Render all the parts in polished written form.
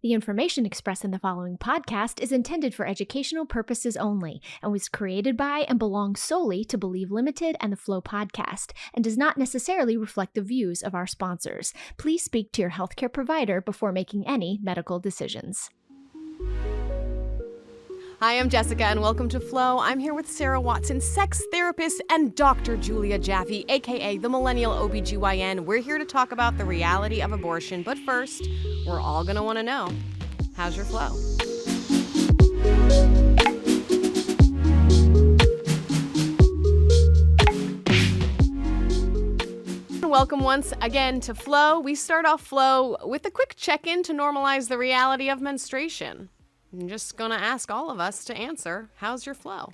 The information expressed in the following podcast is intended for educational purposes only and was created by and belongs solely to Believe Limited and the Flow podcast and does not necessarily reflect the views of our sponsors. Please speak to your healthcare provider before making any medical decisions. Hi, I'm Jessica, and welcome to Flow. I'm here with Sarah Watson, sex therapist, and Dr. Julia Jaffe, aka the Millennial OBGYN. We're here to talk about the reality of abortion, but first, we're all going to want to know, how's your flow? Welcome once again to Flow. We start off Flow with a quick check-in to normalize the reality of menstruation. I'm just going to ask all of us to answer, how's your flow?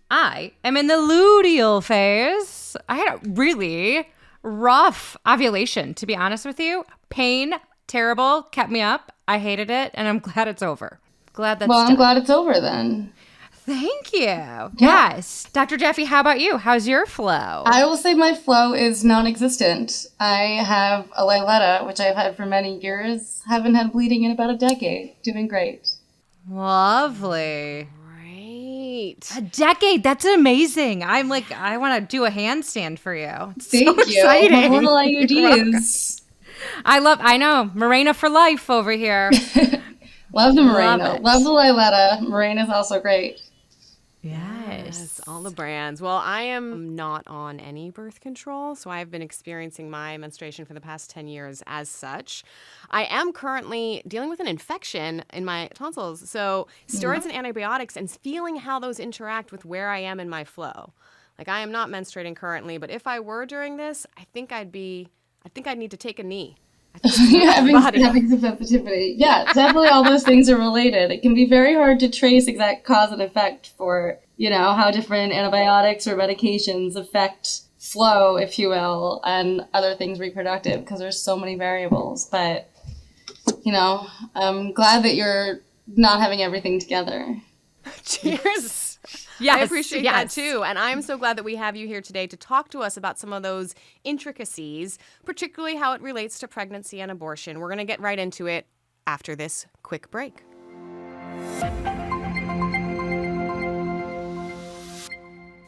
I am in the luteal phase. I had a really rough ovulation, to be honest with you. Pain, terrible, kept me up. I hated it, and I'm glad it's over. Glad that's I'm done. glad it's over then. Thank you. Yes. Dr. Jaffe, how about you? How's your flow? I will say my flow is non-existent. I have a Liletta, which I've had for many years. Haven't had bleeding in about a decade. Doing great. Lovely. Great. A decade. That's amazing. I'm like, I want to do a handstand for you. It's Thank so you. exciting. Little IUDs. I know. Mirena for life over here. Love the Mirena. Love it. Love the Liletta. Mirena's also great. Yes. All the brands. Well, I am not on any birth control, so I've been experiencing my menstruation for the past 10 years as such. I am currently dealing with an infection in my tonsils, so steroids and antibiotics and feeling how those interact with where I am in my flow. Like, I am not menstruating currently, but if I were during this, I think I'd need to take a knee. having some sensitivity. Yeah, definitely all those things are related. It can be very hard to trace exact cause and effect for, how different antibiotics or medications affect flow, if you will, and other things reproductive, because there's so many variables. But, I'm glad that you're not having everything together. Cheers. Yes, I appreciate that too. And I'm so glad that we have you here today to talk to us about some of those intricacies, particularly how it relates to pregnancy and abortion. We're going to get right into it after this quick break.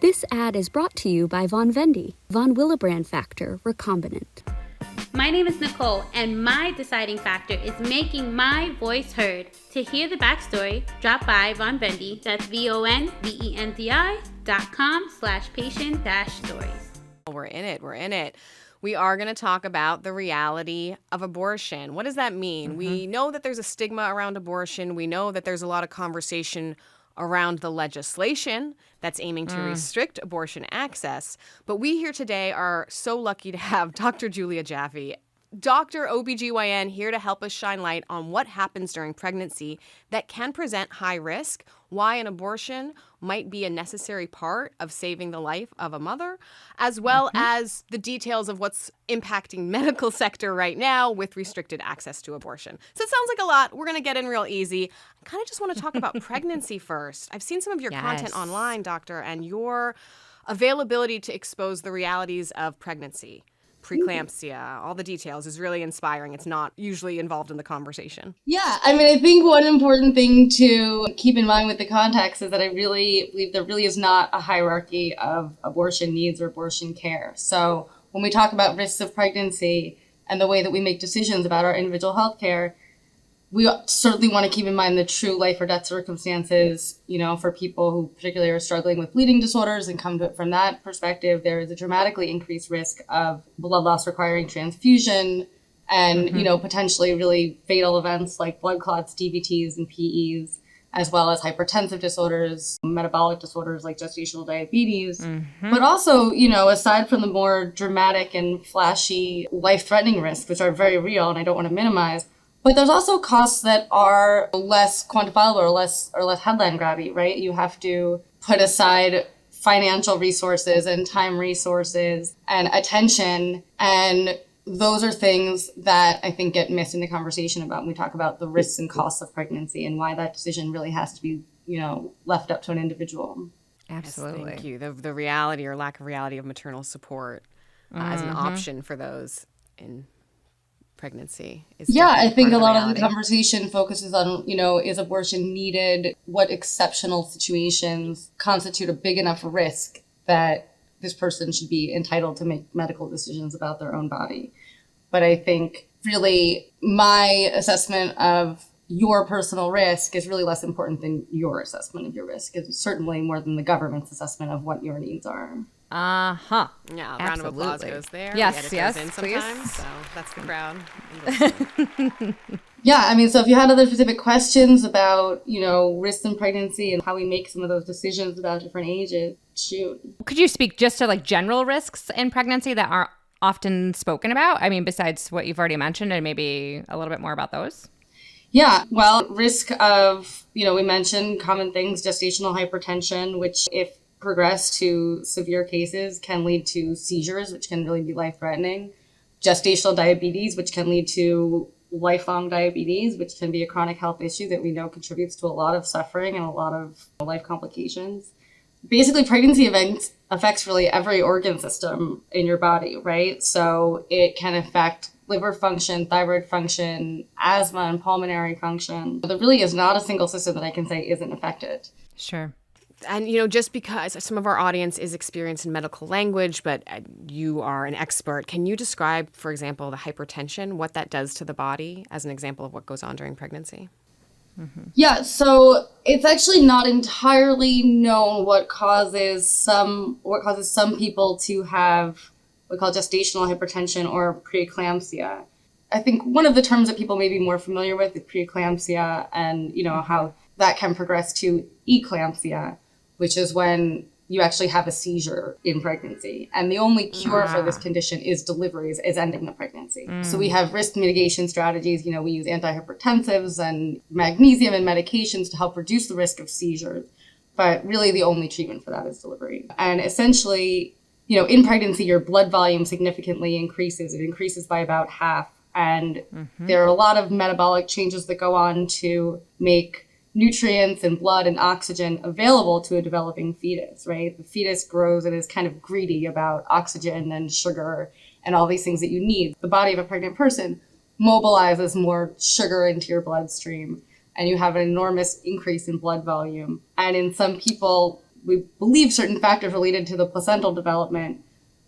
This ad is brought to you by Von Vendy, Von Willebrand Factor Recombinant. My name is Nicole, and my deciding factor is making my voice heard. To hear the backstory, drop by Von Vendy, that's VONVENDI.com/patient-stories. We're in it. We are going to talk about the reality of abortion. What does that mean? We know that there's a stigma around abortion. We know that there's a lot of conversation around the legislation that's aiming to restrict abortion access. But we here today are so lucky to have Dr. Julia Jaffe, Dr. OBGYN, here to help us shine light on what happens during pregnancy that can present high risk, why an abortion might be a necessary part of saving the life of a mother, as well as the details of what's impacting medical sector right now with restricted access to abortion. So it sounds like a lot. We're going to get in real easy. I kind of just want to talk about pregnancy first. I've seen some of your content online, doctor, and your availability to expose the realities of pregnancy. Preeclampsia, all the details is really inspiring. It's not usually involved in the conversation. Yeah, I think one important thing to keep in mind with the context is that I really believe there really is not a hierarchy of abortion needs or abortion care. So when we talk about risks of pregnancy and the way that we make decisions about our individual health care, we certainly want to keep in mind the true life or death circumstances, for people who particularly are struggling with bleeding disorders and come to it from that perspective. There is a dramatically increased risk of blood loss requiring transfusion and, potentially really fatal events like blood clots, DVTs, and PEs, as well as hypertensive disorders, metabolic disorders like gestational diabetes. But also, aside from the more dramatic and flashy life-threatening risks, which are very real and I don't want to minimize, but there's also costs that are less quantifiable or less headline grabby, right? You have to put aside financial resources and time resources and attention. And those are things that I think get missed in the conversation about when we talk about the risks and costs of pregnancy and why that decision really has to be, left up to an individual. Absolutely. Yes, thank you. The reality or lack of reality of maternal support as an option for those in pregnancy is I think part a lot of the reality. conversation focuses on, is abortion needed? What exceptional situations constitute a big enough risk that this person should be entitled to make medical decisions about their own body? But I think really my assessment of your personal risk is really less important than your assessment of your risk. It's certainly more than the government's assessment of what your needs are. Uh-huh. Yeah, a round of applause Absolutely. goes there. Yes, We edit those yes, in please. sometimes, so that's the crowd. So if you had other specific questions about, risks in pregnancy and how we make some of those decisions about different ages, shoot. Could you speak just to like general risks in pregnancy that are often spoken about? I mean, besides what you've already mentioned, and maybe a little bit more about those? Yeah, well, risk of, we mentioned common things, gestational hypertension, which if progressed to severe cases can lead to seizures, which can really be life-threatening. Gestational diabetes, which can lead to lifelong diabetes, which can be a chronic health issue that we know contributes to a lot of suffering and a lot of life complications. Basically, pregnancy affects really every organ system in your body, right? So it can affect liver function, thyroid function, asthma, and pulmonary function. There really is not a single system that I can say isn't affected. Sure. And, just because some of our audience is experienced in medical language, but you are an expert, can you describe, for example, the hypertension, what that does to the body as an example of what goes on during pregnancy? Mm-hmm. Yeah, so it's actually not entirely known what causes some people to have what we call gestational hypertension or preeclampsia. I think one of the terms that people may be more familiar with is preeclampsia, and how that can progress to eclampsia, which is when you actually have a seizure in pregnancy. And the only cure for this condition is delivery, is ending the pregnancy. So we have risk mitigation strategies. We use antihypertensives and magnesium and medications to help reduce the risk of seizures. But really the only treatment for that is delivery. And essentially, in pregnancy, your blood volume significantly increases. It increases by about half. And there are a lot of metabolic changes that go on to make nutrients and blood and oxygen available to a developing fetus, right? The fetus grows and is kind of greedy about oxygen and sugar and all these things that you need. The body of a pregnant person mobilizes more sugar into your bloodstream, and you have an enormous increase in blood volume. And in some people, we believe certain factors related to the placental development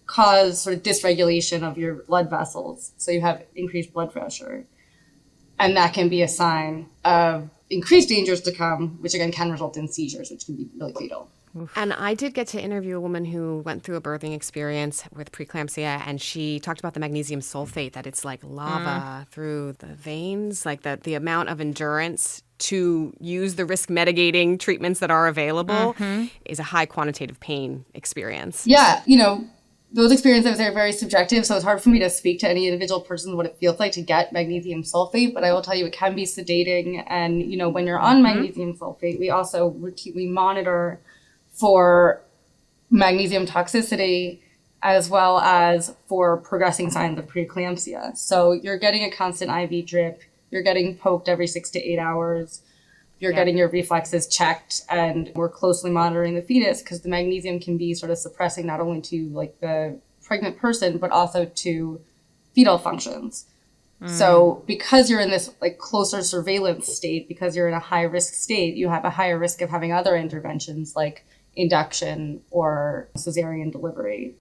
cause sort of dysregulation of your blood vessels. So you have increased blood pressure. And that can be a sign of increased dangers to come, which again can result in seizures, which can be really fatal. And I did get to interview a woman who went through a birthing experience with preeclampsia, and she talked about the magnesium sulfate, that it's like lava through the veins, like the amount of endurance to use the risk mitigating treatments that are available is a high quantitative pain experience. Yeah, those experiences are very subjective, so it's hard for me to speak to any individual person what it feels like to get magnesium sulfate, but I will tell you it can be sedating. And, when you're on magnesium sulfate, we also routinely monitor for magnesium toxicity as well as for progressing signs of preeclampsia. So you're getting a constant IV drip, you're getting poked every 6 to 8 hours, you're getting your reflexes checked, and we're closely monitoring the fetus because the magnesium can be sort of suppressing not only to like the pregnant person, but also to fetal functions. So because you're in this like closer surveillance state, because you're in a high risk state, you have a higher risk of having other interventions like induction or cesarean delivery.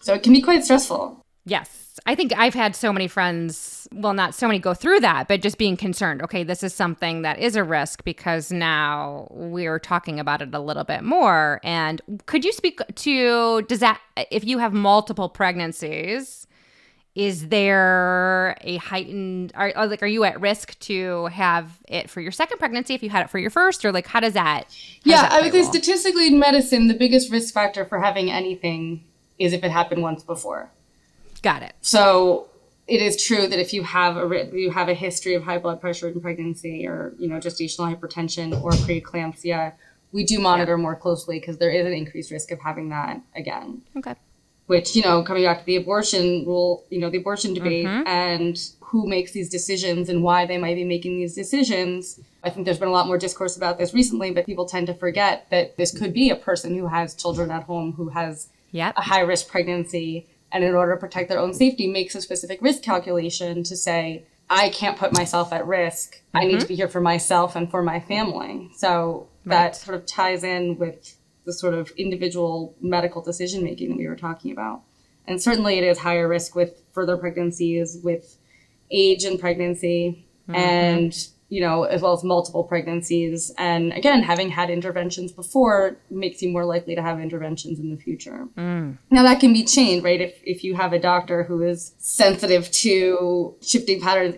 So it can be quite stressful. Yes. I think I've had so many friends, well, not so many go through that, but just being concerned, okay, this is something that is a risk because now we're talking about it a little bit more. And could you speak to, if you have multiple pregnancies, is there a heightened, are you at risk to have it for your second pregnancy if you had it for your first, or like how does that? I would say statistically in medicine, the biggest risk factor for having anything is if it happened once before. Got it. So it is true that if you have a history of high blood pressure in pregnancy, or gestational hypertension or preeclampsia, we do monitor more closely because there is an increased risk of having that again. Okay. Which, coming back to the abortion rule, the abortion debate and who makes these decisions and why they might be making these decisions. I think there's been a lot more discourse about this recently, but people tend to forget that this could be a person who has children at home, who has a high risk pregnancy, and in order to protect their own safety, makes a specific risk calculation to say, I can't put myself at risk. I need to be here for myself and for my family. So that sort of ties in with the sort of individual medical decision making that we were talking about. And certainly it is higher risk with further pregnancies, with age in pregnancy, and, you know, as well as multiple pregnancies. And again, having had interventions before makes you more likely to have interventions in the future. Now that can be changed, right? If you have a doctor who is sensitive to shifting patterns,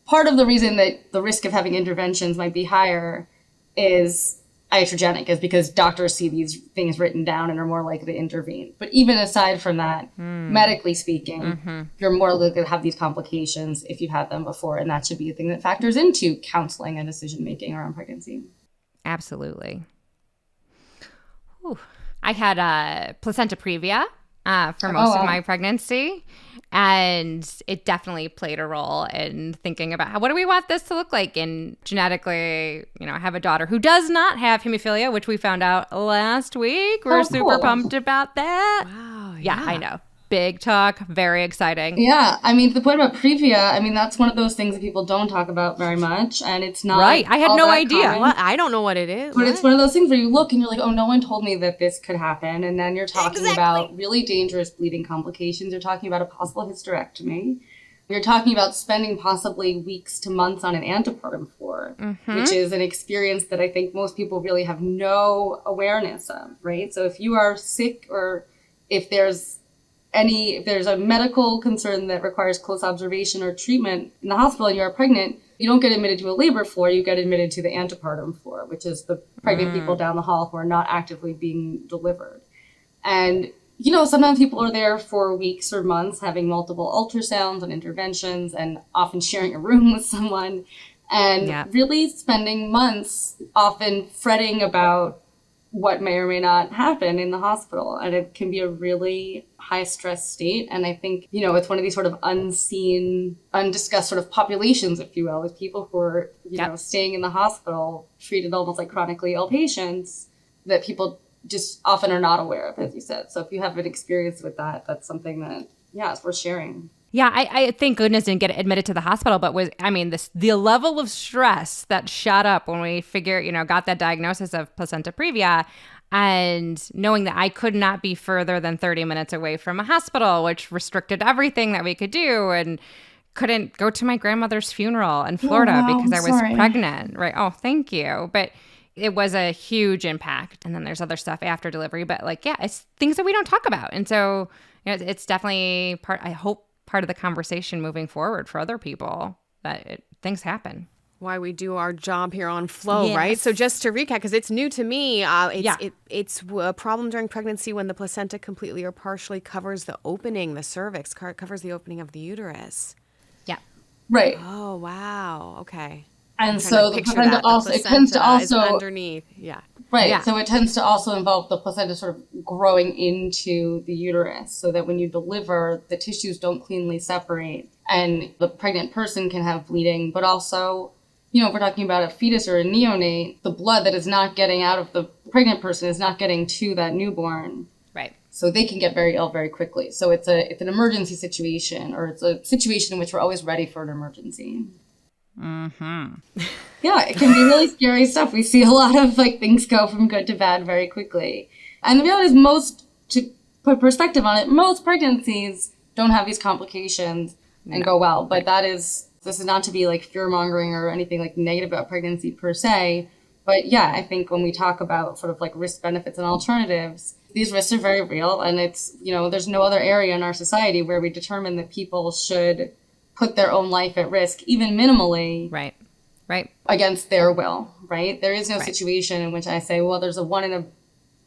part of the reason that the risk of having interventions might be higher is iatrogenic, is because doctors see these things written down and are more likely to intervene. But even aside from that, medically speaking, you're more likely to have these complications if you've had them before. And that should be a thing that factors into counseling and decision-making around pregnancy. Absolutely. Whew. I had placenta previa for most of my pregnancy. And it definitely played a role in thinking about what do we want this to look like. And genetically, you know, I have a daughter who does not have hemophilia, which we found out last week. We're super pumped about that. Wow. Yeah, I know. Big talk. Very exciting. Yeah. I mean, the point about previa, I mean, that's one of those things that people don't talk about very much. And it's not. Right. I had no idea. Common. What? I don't know what it is. But it's one of those things where you look and you're like, oh, no one told me that this could happen. And then you're talking about really dangerous bleeding complications. You're talking about a possible hysterectomy. You're talking about spending possibly weeks to months on an antepartum floor, which is an experience that I think most people really have no awareness of, right? So if you are sick, or if there's a medical concern that requires close observation or treatment in the hospital and you are pregnant, you don't get admitted to a labor floor, you get admitted to the antepartum floor, which is the pregnant people down the hall who are not actively being delivered. And, you know, sometimes people are there for weeks or months having multiple ultrasounds and interventions and often sharing a room with someone and really spending months often fretting about what may or may not happen in the hospital. And it can be a really high stress state. And I think, you know, it's one of these sort of unseen, undiscussed sort of populations, if you will, with people who are, you know, staying in the hospital, treated almost like chronically ill patients that people just often are not aware of, as you said. So if you have an experience with that, that's something that, it's worth sharing. Yeah, I thank goodness didn't get admitted to the hospital, but the level of stress that shot up when we got that diagnosis of placenta previa, and knowing that I could not be further than 30 minutes away from a hospital, which restricted everything that we could do, and couldn't go to my grandmother's funeral in Florida because I was pregnant. Right. Oh, thank you. But it was a huge impact. And then there's other stuff after delivery, but it's things that we don't talk about. And so it's definitely part of the conversation moving forward for other people that things happen. Why we do our job here on Flow, right? So just to recap, because it's new to me, it's a problem during pregnancy when the placenta completely or partially covers the opening, the cervix, covers the opening of the uterus. Yeah. Right. Oh, wow. Okay. And so the placenta also, it tends to also underneath. Yeah. Right. Yeah. So it tends to also involve the placenta sort of growing into the uterus so that when you deliver, the tissues don't cleanly separate and the pregnant person can have bleeding. But also, you know, if we're talking about a fetus or a neonate, the blood that is not getting out of the pregnant person is not getting to that newborn. Right. So they can get very ill very quickly. So it's an emergency situation, or it's a situation in which we're always ready for an emergency. Yeah, it can be really scary stuff. We see a lot of things go from good to bad very quickly. And the reality is to put perspective on it, most pregnancies don't have these complications and go well. But this is not to be fear-mongering or anything negative about pregnancy per se. But yeah, I think when we talk about sort of risk benefits and alternatives, these risks are very real. And it's, there's no other area in our society where we determine that people should put their own life at risk, even minimally, right, against their will, right? There is no situation in which I say, well, there's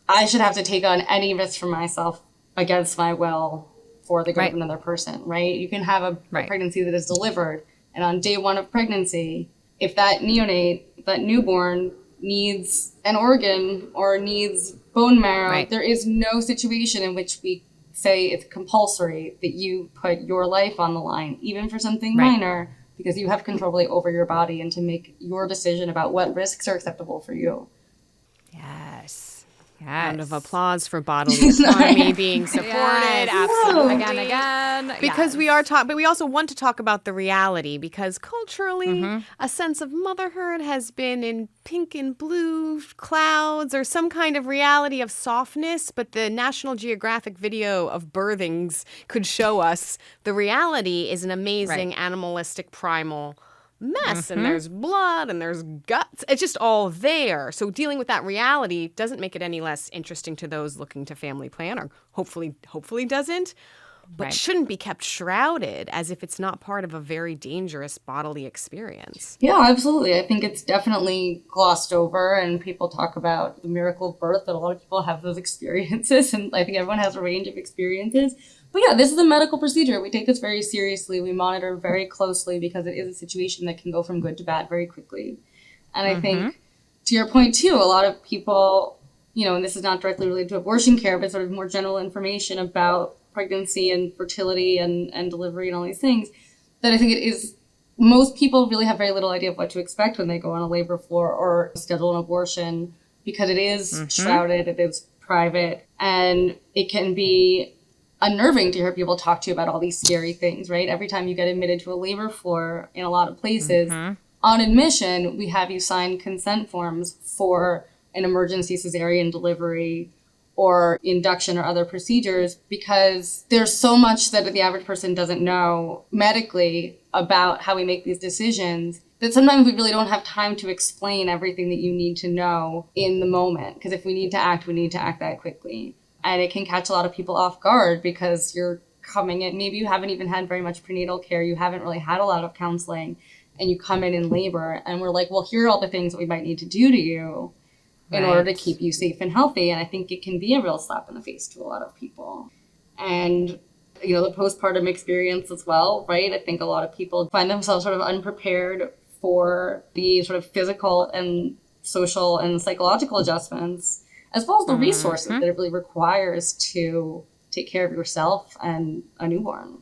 I should have to take on any risk for myself against my will for the good of another person, right? You can have a pregnancy that is delivered, and on day one of pregnancy, if that neonate, that newborn needs an organ or needs bone marrow, there is no situation in which we say it's compulsory that you put your life on the line, even for something minor, because you have control over your body and to make your decision about what risks are acceptable for you. Yes. Round of applause for bodily autonomy being supported. Yes. Absolutely. Again. Because we are but we also want to talk about the reality, because culturally a sense of motherhood has been in pink and blue clouds or some kind of reality of softness, but the National Geographic video of birthings could show us the reality is an amazing animalistic primal mess, and there's blood and there's guts. It's just all there. So dealing with that reality doesn't make it any less interesting to those looking to family plan, or hopefully doesn't, but shouldn't be kept shrouded as if it's not part of a very dangerous bodily experience. Yeah, absolutely. I think it's definitely glossed over, and people talk about the miracle of birth, but a lot of people have those experiences, and I think everyone has a range of experiences. But yeah, this is a medical procedure. We take this very seriously. We monitor very closely because it is a situation that can go from good to bad very quickly. And I think, to your point too, a lot of people, and this is not directly related to abortion care, but sort of more general information about pregnancy and fertility and delivery and all these things, that I think it is, most people really have very little idea of what to expect when they go on a labor floor or schedule an abortion, because it is shrouded, it is private, and it can be unnerving to hear people talk to you about all these scary things, right? Every time you get admitted to a labor floor in a lot of places, on admission, we have you sign consent forms for an emergency cesarean delivery or induction or other procedures, because there's so much that the average person doesn't know medically about how we make these decisions, that sometimes we really don't have time to explain everything that you need to know in the moment. Because if we need to act that quickly. And it can catch a lot of people off guard because you're coming in, maybe you haven't even had very much prenatal care, you haven't really had a lot of counseling, and you come in labor, and we're like, well, here are all the things that we might need to do to you in order to keep you safe and healthy. And I think it can be a real slap in the face to a lot of people. And, the postpartum experience as well, right? I think a lot of people find themselves sort of unprepared for the sort of physical and social and psychological adjustments, as well as the resources that it really requires to take care of yourself and a newborn.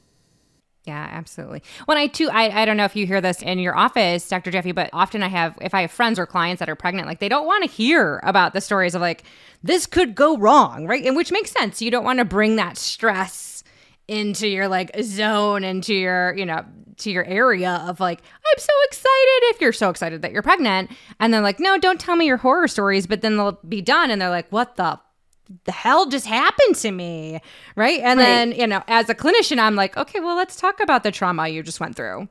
Yeah, absolutely. When I don't know if you hear this in your office, Dr. Jaffe, but often if I have friends or clients that are pregnant, like they don't want to hear about the stories of like, this could go wrong, right? And which makes sense. You don't want to bring that stress into your like zone, into your, to your area of like, I'm so excited, if you're so excited that you're pregnant. And then like, no, don't tell me your horror stories. But then they'll be done and they're like, what the hell just happened to me? Right. And then, as a clinician, I'm like, okay, well, let's talk about the trauma you just went through.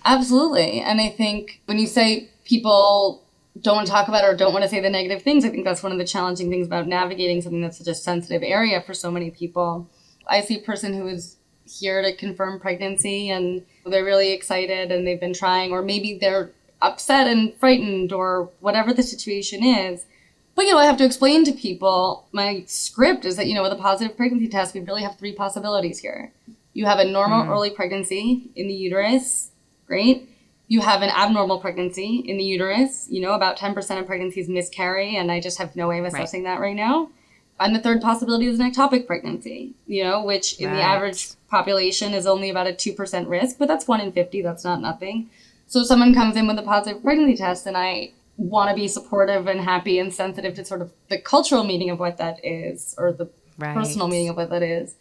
Absolutely. And I think when you say people don't want to talk about or don't want to say the negative things, I think that's one of the challenging things about navigating something that's such a sensitive area for so many people. I see a person who is here to confirm pregnancy and they're really excited and they've been trying, or maybe they're upset and frightened or whatever the situation is. But, I have to explain to people, my script is that, with a positive pregnancy test, we really have 3 possibilities here. You have a normal early pregnancy in the uterus. Great. You have an abnormal pregnancy in the uterus. About 10% of pregnancies miscarry, and I just have no way of assessing that right now. And the third possibility is an ectopic pregnancy, which in the average population is only about a 2% risk, but that's 1 in 50. That's not nothing. So if someone comes in with a positive pregnancy test, and I want to be supportive and happy and sensitive to sort of the cultural meaning of what that is, or the personal meaning of what that is.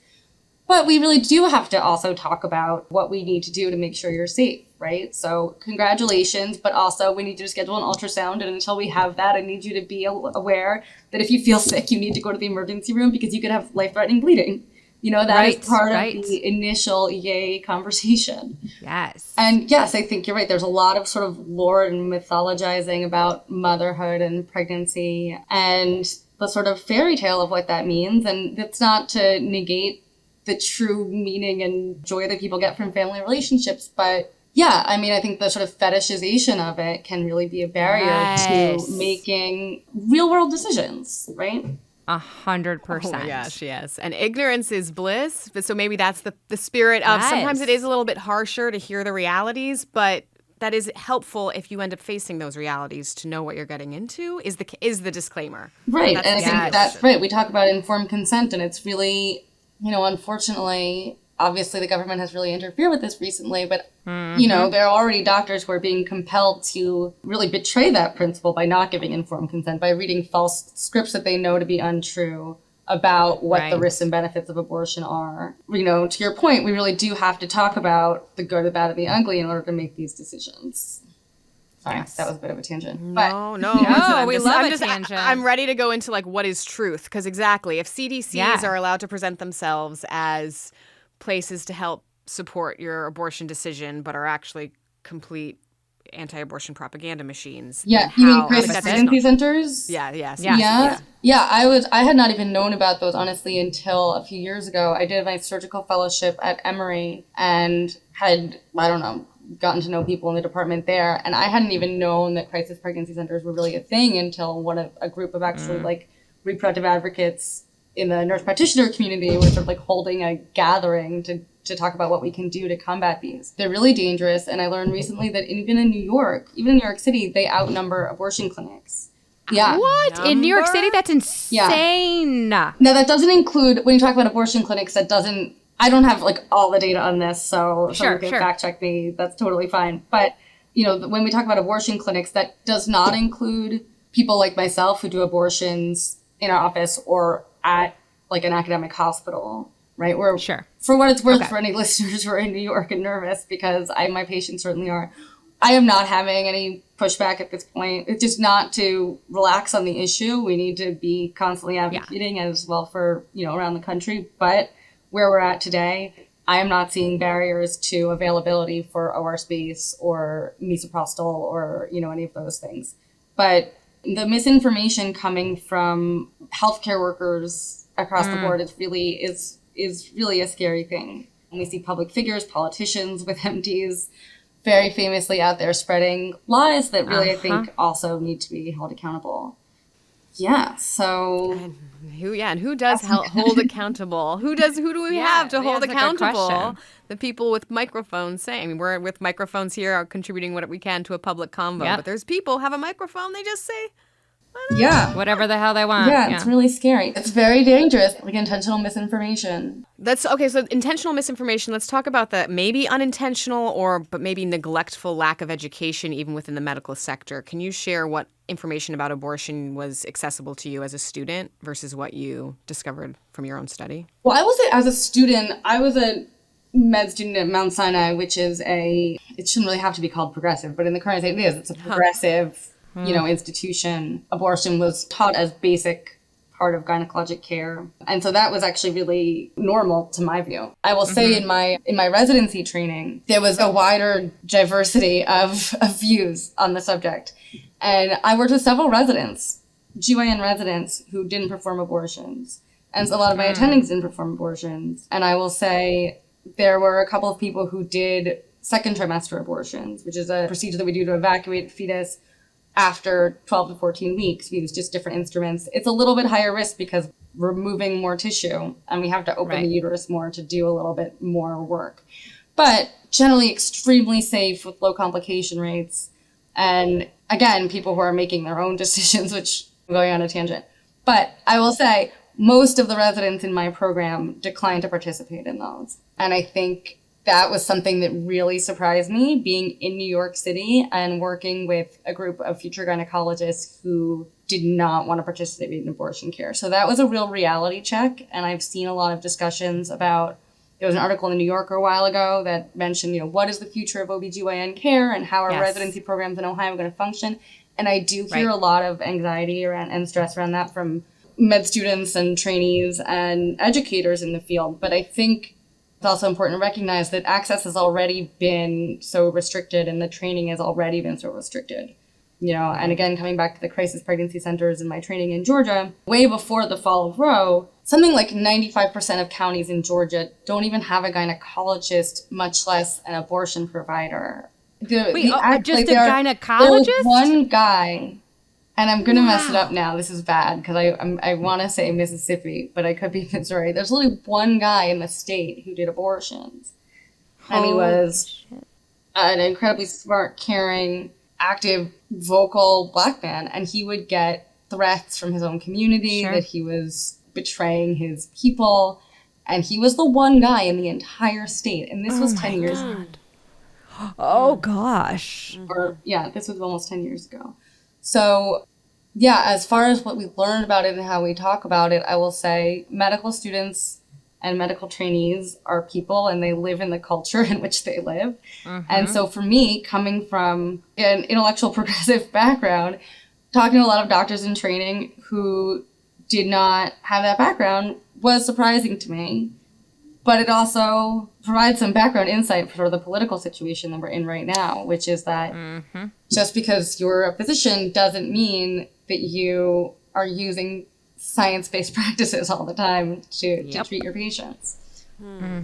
But we really do have to also talk about what we need to do to make sure you're safe, right? So congratulations, but also we need you to schedule an ultrasound. And until we have that, I need you to be aware that if you feel sick, you need to go to the emergency room because you could have life-threatening bleeding. That is part of the initial EA conversation. Yes. And yes, I think you're right. There's a lot of sort of lore and mythologizing about motherhood and pregnancy and the sort of fairy tale of what that means. And it's not to negate the true meaning and joy that people get from family relationships. But yeah, I mean, I think the sort of fetishization of it can really be a barrier to making real world decisions, right? 100%. Oh my gosh, yes. And ignorance is bliss. But so maybe that's the spirit of sometimes it is a little bit harsher to hear the realities, but that is helpful if you end up facing those realities to know what you're getting into is the disclaimer. Right. And I think that's right. We talk about informed consent, and it's really, unfortunately, obviously the government has really interfered with this recently, but you know, there are already doctors who are being compelled to really betray that principle by not giving informed consent, by reading false scripts that they know to be untrue about what the risks and benefits of abortion are. You know, to your point, we really do have to talk about the good, the bad, and the ugly in order to make these decisions. Sorry, that was a bit of a tangent. No, we love a tangent. I'm ready to go into like what is truth, because exactly, if CDCs are allowed to present themselves as places to help support your abortion decision, but are actually complete anti-abortion propaganda machines. Yeah, you mean crisis pregnancy centers? Yeah. I had not even known about those honestly until a few years ago. I did my surgical fellowship at Emory and had, I don't know, gotten to know people in the department there, and I hadn't even known that crisis pregnancy centers were really a thing until a group of actually like reproductive advocates in the nurse practitioner community was sort of like holding a gathering to talk about what we can do to combat these. They're really dangerous, and I learned recently that even in New York City, they outnumber abortion clinics. Yeah. What? In New York City? That's insane. Yeah. Now, that doesn't include, when you talk about abortion clinics, I don't have like all the data on this, so someone can fact check me. That's totally fine. But, you know, when we talk about abortion clinics, that does not include people like myself who do abortions in our office or at like an academic hospital, right? Where, for what it's worth, for any listeners who are in New York and nervous, because my patients certainly are, I am not having any pushback at this point. It's just not to relax on the issue. We need to be constantly advocating as well for, you know, around the country. But where we're at today, I am not seeing barriers to availability for OR space or misoprostol or, you know, any of those things. But the misinformation coming from healthcare workers across the board is really a scary thing. And we see public figures, politicians with MDs, very famously out there spreading lies that really I think also need to be held accountable. Yeah, so and who does hold accountable? Who do we have to hold accountable? The people with microphones saying, I mean, we're with microphones here are contributing what we can to a public convo, but there's people have a microphone, they just say whatever the hell they want. Yeah, it's really scary. It's very dangerous, like intentional misinformation. That's okay. So intentional misinformation. Let's talk about the maybe unintentional but maybe neglectful lack of education even within the medical sector. Can you share what information about abortion was accessible to you as a student versus what you discovered from your own study? Well, I will say as a student, I was a med student at Mount Sinai, which is it shouldn't really have to be called progressive, but in the current state it is. It's a progressive institution. Abortion was taught as basic part of gynecologic care. And so that was actually really normal to my view. I will say in my residency training, there was a wider diversity of views on the subject. And I worked with several residents, GYN residents, who didn't perform abortions. And so a lot of my attendings didn't perform abortions. And I will say there were a couple of people who did second trimester abortions, which is a procedure that we do to evacuate the fetus after 12 to 14 weeks. We use just different instruments. It's a little bit higher risk because we're moving more tissue and we have to open the uterus more to do a little bit more work. But generally extremely safe with low complication rates. And again, people who are making their own decisions, which I'm going on a tangent. But I will say most of the residents in my program declined to participate in those. And I think that was something that really surprised me, being in New York City and working with a group of future gynecologists who did not want to participate in abortion care. So that was a real reality check. And I've seen a lot of discussions about, there was an article in the New Yorker a while ago that mentioned, you know, what is the future of OBGYN care and how are residency programs in Ohio going to function? And I do hear a lot of anxiety and stress around that from med students and trainees and educators in the field. But I think it's also important to recognize that access has already been so restricted and the training has already been so restricted. You know, and again, coming back to the crisis pregnancy centers in my training in Georgia, way before the fall of Roe, something like 95% of counties in Georgia don't even have a gynecologist, much less an abortion provider. Just a gynecologist? There's one guy, and I'm going to mess it up now. This is bad because I want to say Mississippi, but I could be Missouri. There's literally one guy in the state who did abortions. And he was an incredibly smart, caring, active, vocal Black man. And he would get threats from his own community that he was betraying his people. And he was the one guy in the entire state. And this was 10 years ago. Oh, gosh. This was almost 10 years ago. So, yeah, as far as what we learned about it and how we talk about it, I will say medical students and medical trainees are people and they live in the culture in which they live. And so for me, coming from an intellectual progressive background, talking to a lot of doctors in training who did not have that background was surprising to me. But it also provides some background insight for the political situation that we're in right now, which is that just because you're a physician doesn't mean that you are using science-based practices all the time to treat your patients,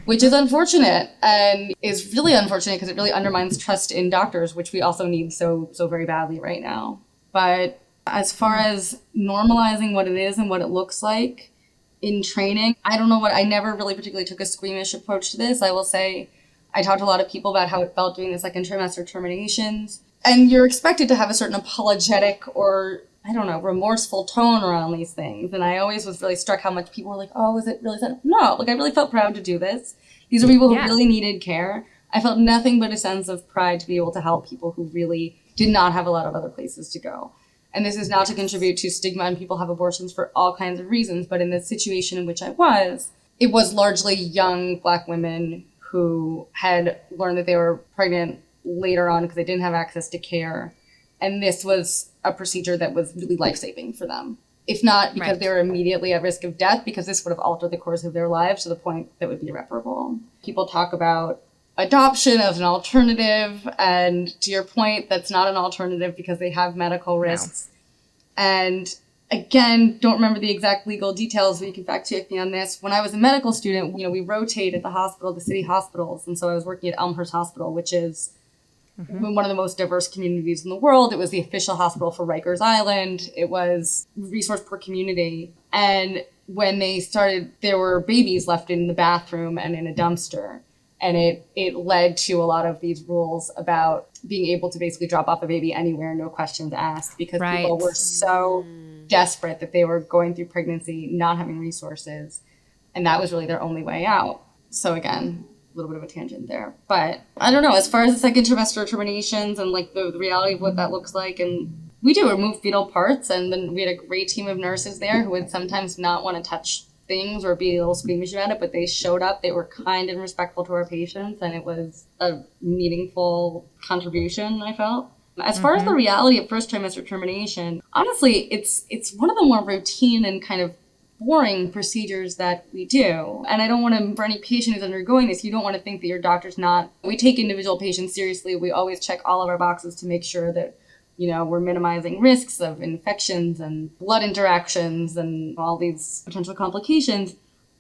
which is unfortunate and is really unfortunate because it really undermines trust in doctors, which we also need so very badly right now. But as far as normalizing what it is and what it looks like in training, I don't know I never really particularly took a squeamish approach to this. I will say I talked to a lot of people about how it felt doing the second trimester terminations. And you're expected to have a certain apologetic or, I don't know, remorseful tone around these things. And I always was really struck how much people were like, oh, is it really sad? No, I really felt proud to do this. These are people who really needed care. I felt nothing but a sense of pride to be able to help people who really did not have a lot of other places to go. And this is not to contribute to stigma, and people have abortions for all kinds of reasons. But in the situation in which I was, it was largely young Black women who had learned that they were pregnant later on because they didn't have access to care. And this was a procedure that was really life-saving for them. If not because they were immediately at risk of death, because this would have altered the course of their lives to the point that would be irreparable. People talk about adoption as an alternative, and to your point, that's not an alternative because they have medical risks. And again, don't remember the exact legal details, but you can fact check me on this. When I was a medical student, we rotated the hospital, the city hospitals, and so I was working at Elmhurst Hospital, which is one of the most diverse communities in the world. It was the official hospital for Rikers Island. It was resource poor community. And when they started, there were babies left in the bathroom and in a dumpster. And it led to a lot of these rules about being able to basically drop off a baby anywhere, no questions asked, because people were so desperate that they were going through pregnancy, not having resources. And that was really their only way out. So again, a little bit of a tangent there. But I don't know, as far as the second trimester terminations and the reality of what that looks like, and we do remove fetal parts, and then we had a great team of nurses there who would sometimes not want to touch things or be a little squeamish about it, but they showed up. They were kind and respectful to our patients, and it was a meaningful contribution, I felt. As far as the reality of first trimester termination, honestly, it's one of the more routine and kind of boring procedures that we do. And I don't want to, for any patient who's undergoing this, you don't want to think that your doctor's not. We take individual patients seriously. We always check all of our boxes to make sure that we're minimizing risks of infections and blood interactions and all these potential complications.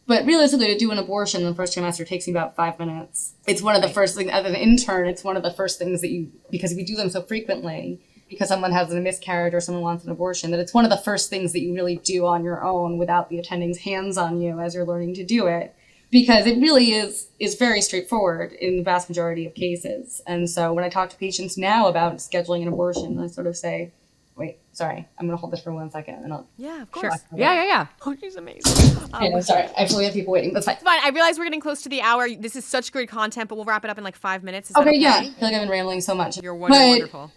But realistically, to do an abortion in the first trimester takes me about 5 minutes. It's one of the first things, as an intern, it's one of the first things that because we do them so frequently, because someone has a miscarriage or someone wants an abortion, that it's one of the first things that you really do on your own without the attending's hands on you as you're learning to do it. Because it really is very straightforward in the vast majority of cases. And so when I talk to patients now about scheduling an abortion, I sort of say, wait, sorry, I'm going to hold this for 1 second. And I'll of course. Yeah. Oh, she's amazing. I'm sorry. I actually have people waiting. That's fine. It's fine. I realize we're getting close to the hour. This is such great content, but we'll wrap it up in 5 minutes. Is that okay? Yeah. I feel like I've been rambling so much. You're wonderful.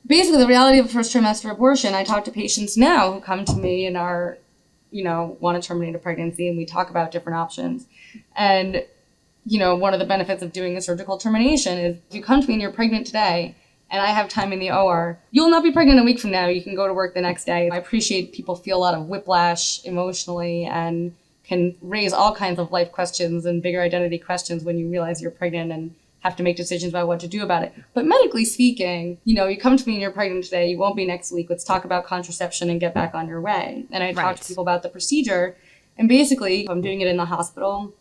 Basically, the reality of a first trimester abortion, I talk to patients now who come to me and are, want to terminate a pregnancy, and we talk about different options. And, one of the benefits of doing a surgical termination is if you come to me and you're pregnant today, and I have time in the OR, you'll not be pregnant a week from now. You can go to work the next day. I appreciate people feel a lot of whiplash emotionally and can raise all kinds of life questions and bigger identity questions when you realize you're pregnant and have to make decisions about what to do about it. But medically speaking, you come to me and you're pregnant today, you won't be next week. Let's talk about contraception and get back on your way. And I talk to people about the procedure. And basically, if I'm doing it in the hospital,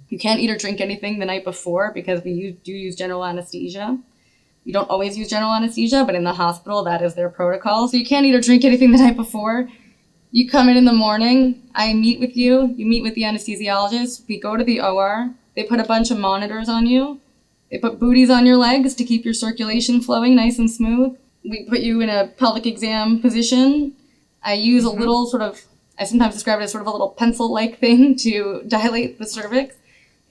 you can't eat or drink anything the night before because we do use general anesthesia. You don't always use general anesthesia, but in the hospital, that is their protocol. So you can't eat or drink anything the night before. You come in the morning, I meet with you meet with the anesthesiologist, we go to the OR, they put a bunch of monitors on you, they put booties on your legs to keep your circulation flowing nice and smooth. We put you in a pelvic exam position. I use a little I sometimes describe it as sort of a little pencil-like thing to dilate the cervix.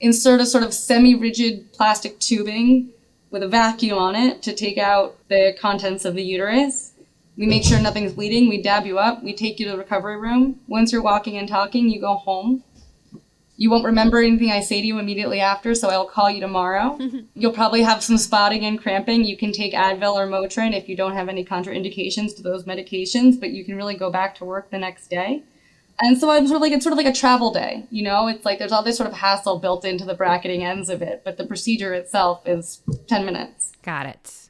Insert a sort of semi-rigid plastic tubing with a vacuum on it to take out the contents of the uterus. We make sure nothing's bleeding. We dab you up. We take you to the recovery room. Once you're walking and talking, you go home. You won't remember anything I say to you immediately after, so I'll call you tomorrow. You'll probably have some spotting and cramping. You can take Advil or Motrin if you don't have any contraindications to those medications, but you can really go back to work the next day. And so it's sort of like a travel day, you know? It's like there's all this sort of hassle built into the bracketing ends of it, but the procedure itself is 10 minutes. Got it.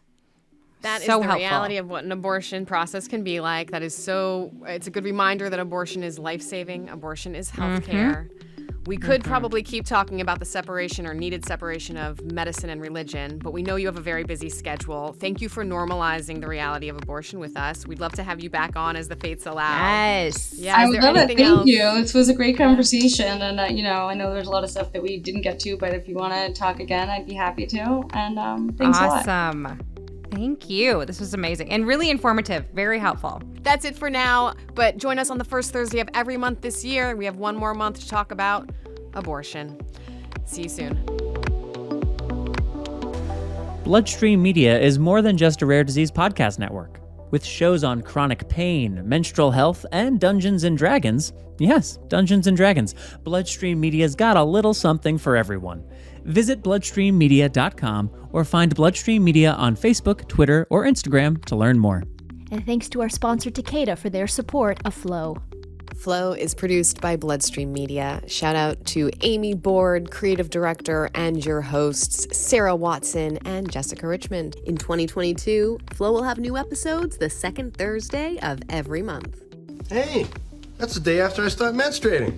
That is So the helpful. reality of what an abortion process can be like. That is it's a good reminder that abortion is life-saving. Abortion is healthcare. We could probably keep talking about the separation or needed separation of medicine and religion, but we know you have a very busy schedule. Thank you for normalizing the reality of abortion with us. We'd love to have you back on as the fates allow. Yes. Yeah, I is would there love it. anything Thank else? you. This was a great conversation, and I know there's a lot of stuff that we didn't get to, but if you want to talk again, I'd be happy to. And thanks a lot. Awesome. Thank you. This was amazing and really informative. Very helpful. That's it for now, but join us on the first Thursday of every month this year. We have one more month to talk about abortion. See you soon. Bloodstream Media is more than just a rare disease podcast network. With shows on chronic pain, menstrual health, and Dungeons and Dragons, yes, Dungeons and Dragons, Bloodstream Media's got a little something for everyone. Visit bloodstreammedia.com or find Bloodstream Media on Facebook, Twitter, or Instagram to learn more. And thanks to our sponsor Takeda for their support of Flow. Flow is produced by Bloodstream Media. Shout out to Amy Board, creative director, and your hosts, Sarah Watson and Jessica Richmond. In 2022, Flow will have new episodes the second Thursday of every month. Hey, that's the day after I start menstruating.